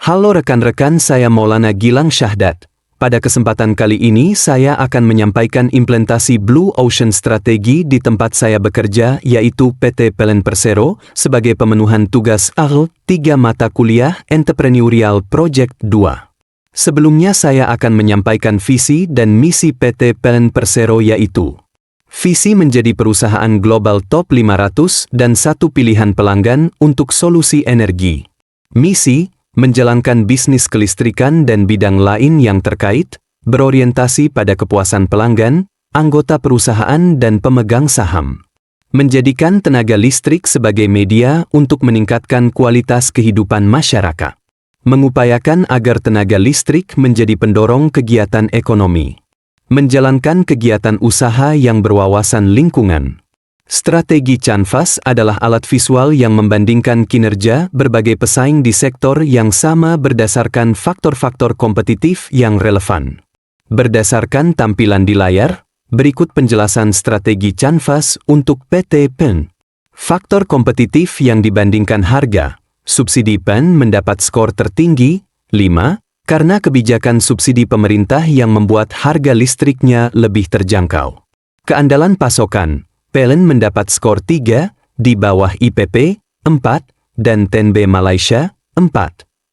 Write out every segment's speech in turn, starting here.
Halo rekan-rekan, saya Maulana Gilang Syahdat. Pada kesempatan kali ini saya akan menyampaikan implementasi Blue Ocean Strategi di tempat saya bekerja, yaitu PT PLN Persero, sebagai pemenuhan tugas AL 3 mata kuliah Entrepreneurial Project 2. Sebelumnya saya akan menyampaikan visi dan misi PT PLN Persero, yaitu visi menjadi perusahaan global top 500 dan satu pilihan pelanggan untuk solusi energi. Misi menjalankan bisnis kelistrikan dan bidang lain yang terkait, berorientasi pada kepuasan pelanggan, anggota perusahaan dan pemegang saham. Menjadikan tenaga listrik sebagai media untuk meningkatkan kualitas kehidupan masyarakat. Mengupayakan agar tenaga listrik menjadi pendorong kegiatan ekonomi. Menjalankan kegiatan usaha yang berwawasan lingkungan. Strategi Canvas adalah alat visual yang membandingkan kinerja berbagai pesaing di sektor yang sama berdasarkan faktor-faktor kompetitif yang relevan. Berdasarkan tampilan di layar, berikut penjelasan strategi Canvas untuk PT PLN. Faktor kompetitif yang dibandingkan harga. Subsidi PLN mendapat skor tertinggi, 5, karena kebijakan subsidi pemerintah yang membuat harga listriknya lebih terjangkau. Keandalan pasokan. PLN mendapat skor 3, di bawah IPP, 4, dan TNB Malaysia, 4.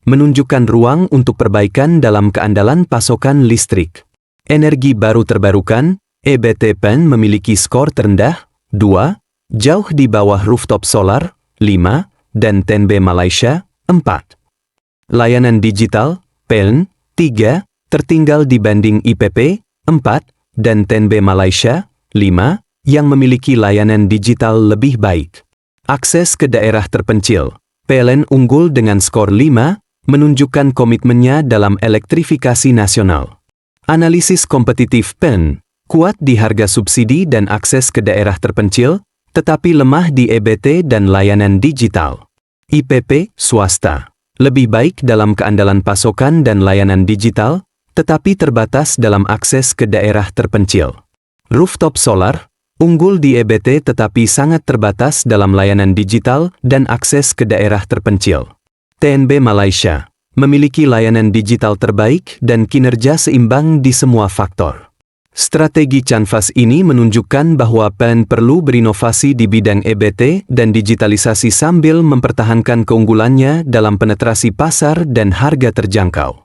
Menunjukkan ruang untuk perbaikan dalam keandalan pasokan listrik. Energi baru terbarukan, EBT PLN memiliki skor terendah, 2, jauh di bawah rooftop solar, 5, dan TNB Malaysia, 4. Layanan digital, PLN, 3, tertinggal dibanding IPP, 4, dan TNB Malaysia, 5, yang memiliki layanan digital lebih baik. Akses ke daerah terpencil. PLN unggul dengan skor 5, menunjukkan komitmennya dalam elektrifikasi nasional. Analisis kompetitif PLN, kuat di harga subsidi dan akses ke daerah terpencil, tetapi lemah di EBT dan layanan digital. IPP, swasta, lebih baik dalam keandalan pasokan dan layanan digital, tetapi terbatas dalam akses ke daerah terpencil. Rooftop solar, unggul di EBT tetapi sangat terbatas dalam layanan digital dan akses ke daerah terpencil. TNB Malaysia memiliki layanan digital terbaik dan kinerja seimbang di semua faktor. Strategi Canvas ini menunjukkan bahwa PLN perlu berinovasi di bidang EBT dan digitalisasi sambil mempertahankan keunggulannya dalam penetrasi pasar dan harga terjangkau.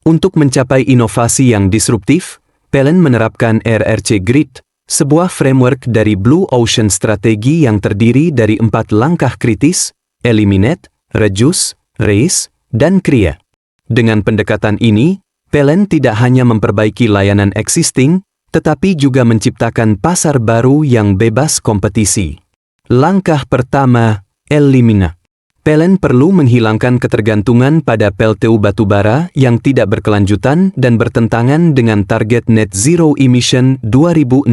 Untuk mencapai inovasi yang disruptif, PLN menerapkan RRC Grid, sebuah framework dari Blue Ocean Strategi yang terdiri dari 4 langkah kritis, eliminate, reduce, raise, dan create. Dengan pendekatan ini, PLN tidak hanya memperbaiki layanan existing, tetapi juga menciptakan pasar baru yang bebas kompetisi. Langkah pertama, eliminate. PLN perlu menghilangkan ketergantungan pada PLTU batubara yang tidak berkelanjutan dan bertentangan dengan target net zero emission 2060.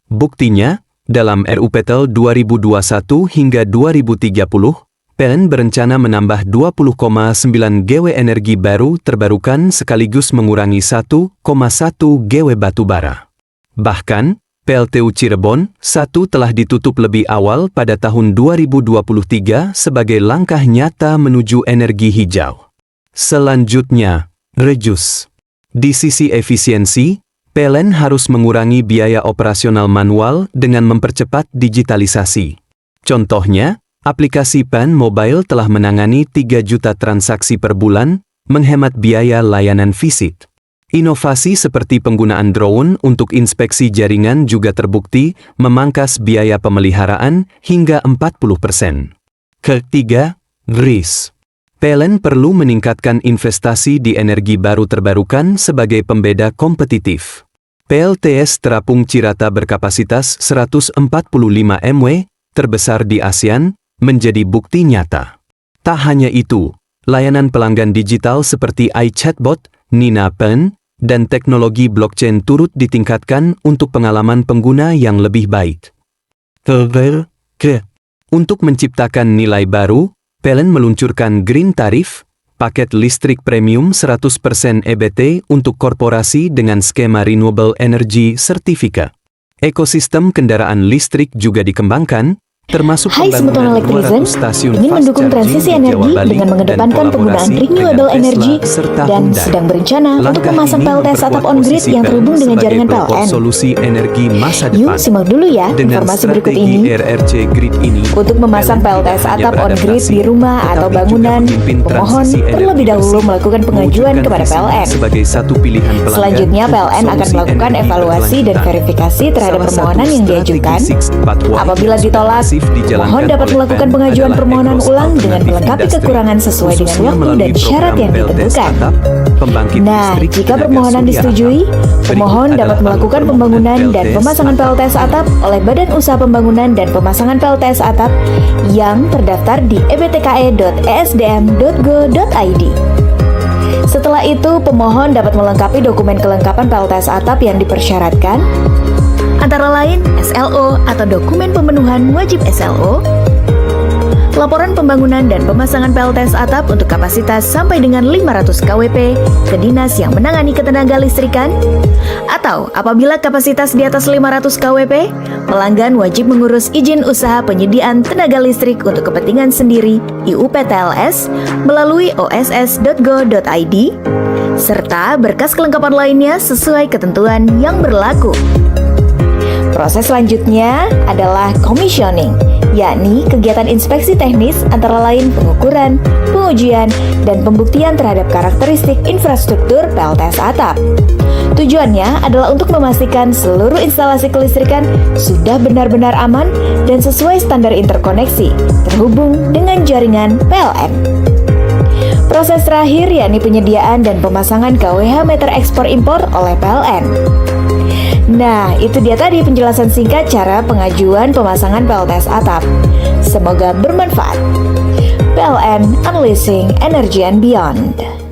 Buktinya, dalam RUPTL 2021 hingga 2030, PLN berencana menambah 20,9 GW energi baru terbarukan sekaligus mengurangi 1,1 GW batubara. Bahkan, PLTU Cirebon 1 telah ditutup lebih awal pada tahun 2023 sebagai langkah nyata menuju energi hijau. Selanjutnya, reduce. Di sisi efisiensi, PLN harus mengurangi biaya operasional manual dengan mempercepat digitalisasi. Contohnya, aplikasi PLN Mobile telah menangani 3 juta transaksi per bulan, menghemat biaya layanan visit. Inovasi seperti penggunaan drone untuk inspeksi jaringan juga terbukti memangkas biaya pemeliharaan hingga 40%. Ketiga, RIS. PLN perlu meningkatkan investasi di energi baru terbarukan sebagai pembeda kompetitif. PLTS Terapung Cirata berkapasitas 145 MW, terbesar di ASEAN, menjadi bukti nyata. Tak hanya itu, layanan pelanggan digital seperti iChatbot, Nina PLN, dan teknologi blockchain turut ditingkatkan untuk pengalaman pengguna yang lebih baik. Untuk menciptakan nilai baru, PLN meluncurkan Green Tarif, paket listrik premium 100% EBT untuk korporasi dengan skema Renewable Energy Certificate. Ekosistem kendaraan listrik juga dikembangkan, termasuk Hai Smart Home pembangunan Electrician, 200 stasiun ingin fast mendukung charging transisi di Jawa energi Bali dengan dan mengedepankan penggunaan kolaborasi renewable dengan energy Tesla serta dan Hyundai. sedang berencana untuk Langkah memasang ini PLTS atap memperkuat on-grid posisi yang terhubung PLN dengan sebagai jaringan pelopor PLN. solusi energi masa Yuk depan. simak dulu ya Dengan informasi berikut strategi ini. RRC Grid ini, Untuk memasang PLN PLTS tidak hanya atap on-grid beradaptasi, di rumah atau tetapi juga bangunan, memimpin pemohon transisi terlebih energi dahulu bersih, melakukan pengajuan mewujudkan kepada visinya PLN. sebagai satu pilihan pelanggan Selanjutnya, untuk PLN akan solusi melakukan energi evaluasi dan berkelanjutan. verifikasi terhadap Salah permohonan satu yang strategi diajukan. 6-4-Y Apabila yang sudah ditolak, masif dijalankan pemohon dapat oleh melakukan PLN pengajuan adalah permohonan Egros ulang dengan Alternative melengkapi Industry, kekurangan sesuai dengan khususnya waktu melalui dan syarat program yang PLTS ditentukan. atap, pembangkit Nah, listrik jika tenaga permohonan surya disetujui, atap. pemohon Berikut dapat adalah melakukan alur pembangunan dan PLTS pemasangan atap. PLTS atap oleh Badan Usaha Pembangunan dan Pemasangan PLTS atap yang terdaftar di ebtke.esdm.go.id. Setelah itu, pemohon dapat melengkapi dokumen kelengkapan PLTS atap yang dipersyaratkan, antara lain SLO atau dokumen pemenuhan wajib SLO, laporan pembangunan dan pemasangan PLTS atap untuk kapasitas sampai dengan 500 kWp ke dinas yang menangani ketenaga listrikan, atau apabila kapasitas di atas 500 kWp, pelanggan wajib mengurus izin usaha penyediaan tenaga listrik untuk kepentingan sendiri IUPTLS melalui oss.go.id, serta berkas kelengkapan lainnya sesuai ketentuan yang berlaku. Proses selanjutnya adalah commissioning, yakni kegiatan inspeksi teknis antara lain pengukuran, pengujian, dan pembuktian terhadap karakteristik infrastruktur PLTS atap. Tujuannya adalah untuk memastikan seluruh instalasi kelistrikan sudah benar-benar aman dan sesuai standar interkoneksi, terhubung dengan jaringan PLN. Proses terakhir yakni penyediaan dan pemasangan KWH meter ekspor impor oleh PLN. Nah, itu dia tadi penjelasan singkat cara pengajuan pemasangan PLTS atap. Semoga bermanfaat. PLN Unleashing Energy and Beyond.